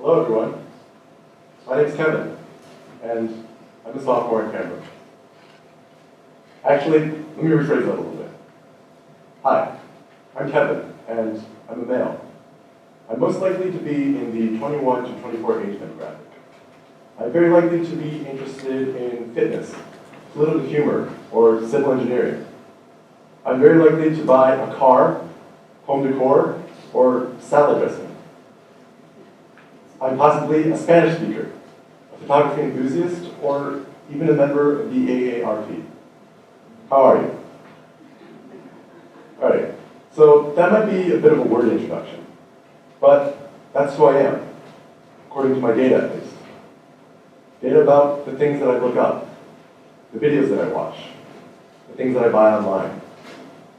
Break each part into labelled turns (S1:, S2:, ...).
S1: Hello, everyone. My name's Kevin, and I'm a sophomore at Cranbrook. Actually, let me rephrase that a little bit. Hi, I'm Kevin, and I'm a male. I'm most likely to be in the 21 to 24 age demographic. I'm very likely to be interested in fitness, political humor, or civil engineering. I'm very likely to buy a car, home decor, or salad dressing. I'm possibly a Spanish speaker, a photography enthusiast, or even a member of the AARP. How are you? All right, so that might be a bit of a word introduction, but that's who I am, according to my data at least. Data about the things that I look up, the videos that I watch, the things that I buy online,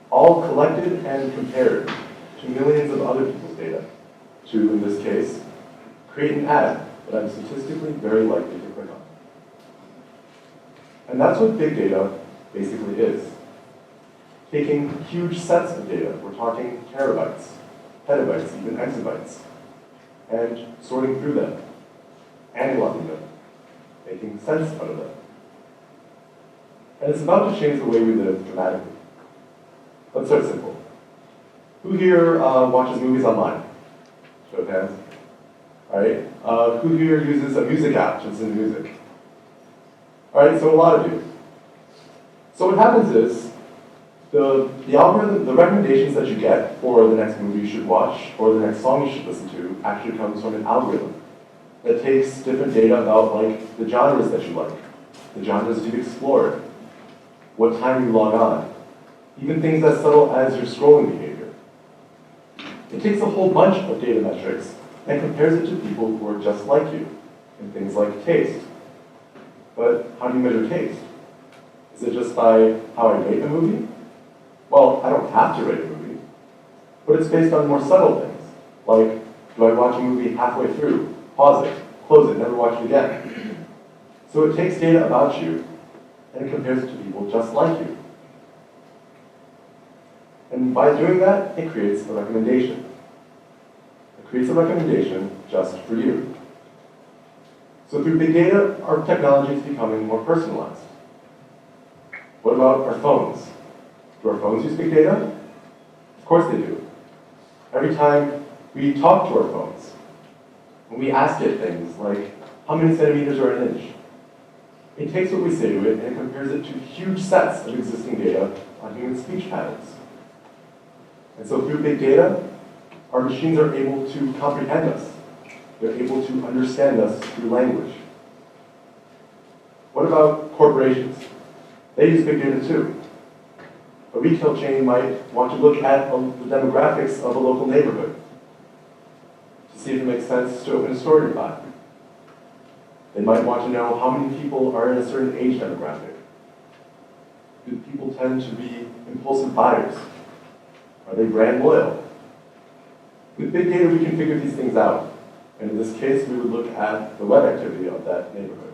S1: all collected and compared to millions of other people's data to, in this case, create an ad that I'm statistically very likely to click on. And that's what big data basically is. Taking huge sets of data, we're talking terabytes, petabytes, even exabytes, and sorting through them, analyzing them, making sense out of them. And it's about to change the way we live dramatically. Let's start simple. Who here watches movies online? Show of hands. All right. Who here uses a music app to listen to music? All right, so a lot of you. So what happens is, the algorithm, the recommendations that you get for the next movie you should watch or the next song you should listen to actually comes from an algorithm that takes different data about like the genres that you like, the genres you've explored, what time you log on, even things as subtle as your scrolling behavior. It takes a whole bunch of data metrics and compares it to people who are just like you in things like taste. But how do you measure taste? Is it just by how I rate a movie? Well, I don't have to rate a movie, but it's based on more subtle things, like do I watch a movie halfway through, pause it, close it, never watch it again? So it takes data about you and it compares it to people just like you. And by doing that, it creates a recommendation. It creates a recommendation just for you. So through big data, our technology is becoming more personalized. What about our phones? Do our phones use big data? Of course they do. Every time we talk to our phones, when we ask it things like, how many centimeters are an inch? It takes what we say to it and it compares it to huge sets of existing data on human speech patterns. And so through big data, our machines are able to comprehend us. They're able to understand us through language. What about corporations? They use big data too. A retail chain might want to look at the demographics of a local neighborhood to see if it makes sense to open a store nearby. They might want to know how many people are in a certain age demographic. Do people tend to be impulsive buyers? Are they brand loyal? With big data, we can figure these things out. And in this case, we would look at the web activity of that neighborhood.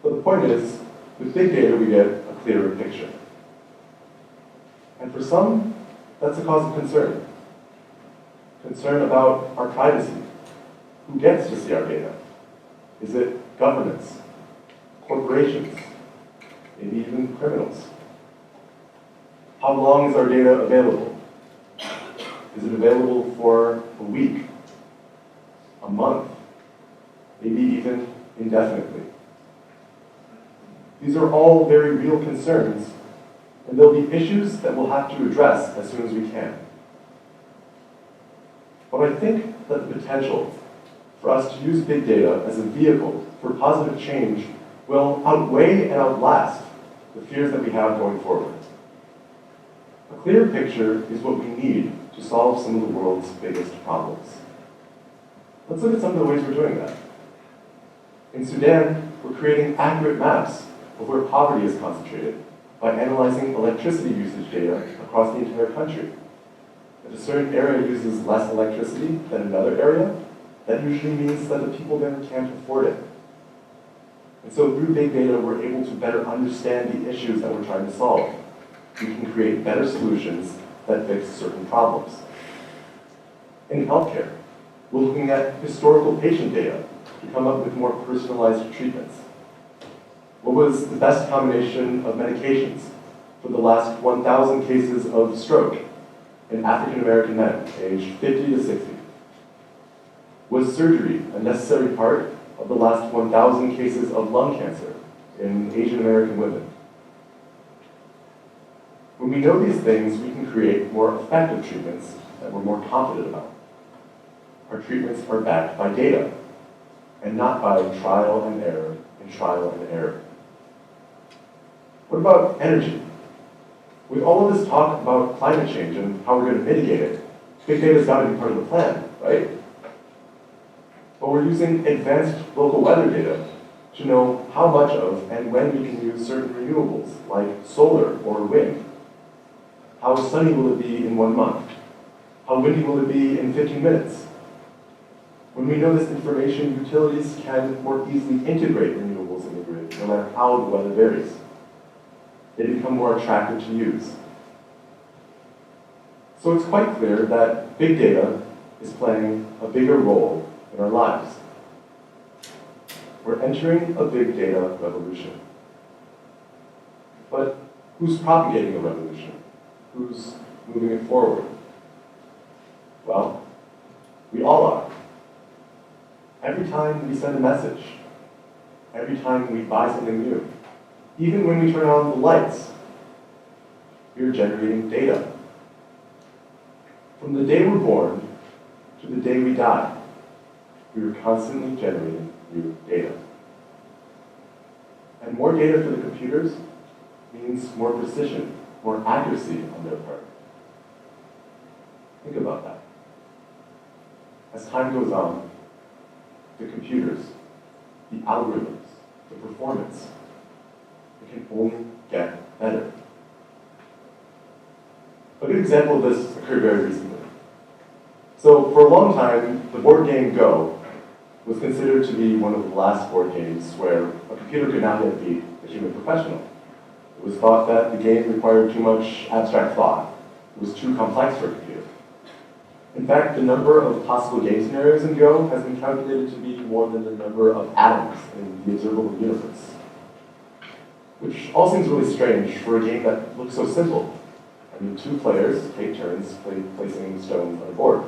S1: But the point is, with big data, we get a clearer picture. And for some, that's a cause of concern. Concern about our privacy. Who gets to see our data? Is it governments, corporations, maybe even criminals? How long is our data available? Is it available for a week, a month, maybe even indefinitely? These are all very real concerns, and there'll be issues that we'll have to address as soon as we can. But I think that the potential for us to use big data as a vehicle for positive change will outweigh and outlast the fears that we have going forward. A clear picture is what we need to solve some of the world's biggest problems. Let's look at some of the ways we're doing that. In Sudan, we're creating accurate maps of where poverty is concentrated by analyzing electricity usage data across the entire country. If a certain area uses less electricity than another area, that usually means that the people there can't afford it. And so through big data, we're able to better understand the issues that we're trying to solve. We can create better solutions that fix certain problems. In healthcare, We're looking at historical patient data to come up with more personalized treatments. What was the best combination of medications for the last 1,000 cases of stroke in African American men aged 50 to 60? Was surgery a necessary part of the last 1,000 cases of lung cancer in Asian American women? When we know these things, we can create more effective treatments that we're more confident about. Our treatments are backed by data, and not by trial and error and trial and error. What about energy? With all of this talk about climate change and how we're going to mitigate it, big data's got to be part of the plan, right? But we're using advanced local weather data to know how much of and when we can use certain renewables, like solar or wind. How sunny will it be in 1 month? How windy will it be in 15 minutes? When we know this information, utilities can more easily integrate renewables in the grid, no matter how the weather varies. They become more attractive to use. So it's quite clear that big data is playing a bigger role in our lives. We're entering a big data revolution. But who's propagating the revolution? Who's moving it forward? Well, we all are. Every time we send a message, every time we buy something new, even when we turn on the lights, we're generating data. From the day we're born to the day we die, we are constantly generating new data. And more data for the computers means more precision, more accuracy on their part. Think about that. As time goes on, the computers, the algorithms, the performance, it can only get better. A good example of this occurred very recently. So for a long time, the board game Go was considered to be one of the last board games where a computer could not yet beat a human professional. It was thought that the game required too much abstract thought. It was too complex for a computer. In fact, the number of possible game scenarios in Go has been calculated to be more than the number of atoms in the observable universe. Which all seems really strange for a game that looks so simple. I mean, 2 players take turns placing stones on a board.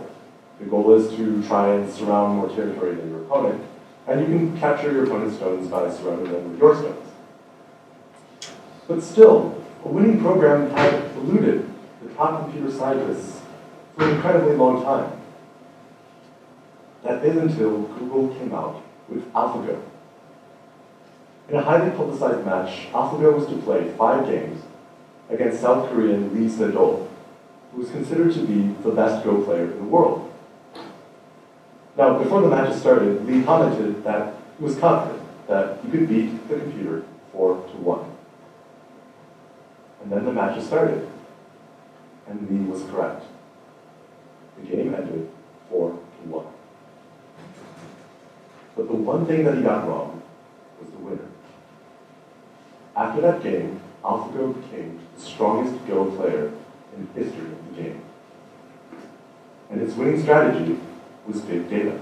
S1: The goal is to try and surround more territory than your opponent, and you can capture your opponent's stones by surrounding them with your stones. But still, a winning program had eluded the top computer scientists for an incredibly long time. That is until Google came out with AlphaGo. In a highly publicized match, AlphaGo was to play 5 games against South Korean Lee Se-dol, who was considered to be the best Go player in the world. Now, before the matches started, Lee commented that he was confident that he could beat the computer 4-1. And then the matches started, and Lee was correct. The game ended 4-1. But the one thing that he got wrong was the winner. After that game, AlphaGo became the strongest Go player in the history of the game. And its winning strategy was big data.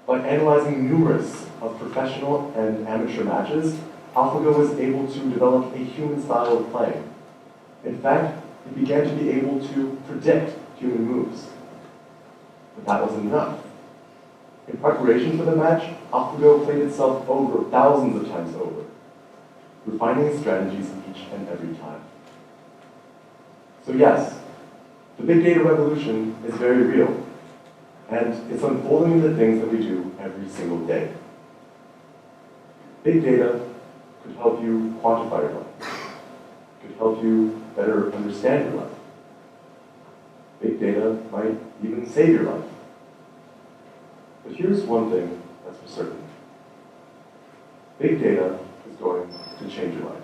S1: By analyzing numerous of professional and amateur matches, AlphaGo was able to develop a human style of playing. In fact, it began to be able to predict human moves. But that wasn't enough. In preparation for the match, AlphaGo played itself over thousands of times over, refining strategies each and every time. So yes, the big data revolution is very real, and it's unfolding in the things that we do every single day. Big data could help you quantify your life, could help you better understand your life. Big data might even save your life. But here's one thing that's for certain. Big data is going to change your life.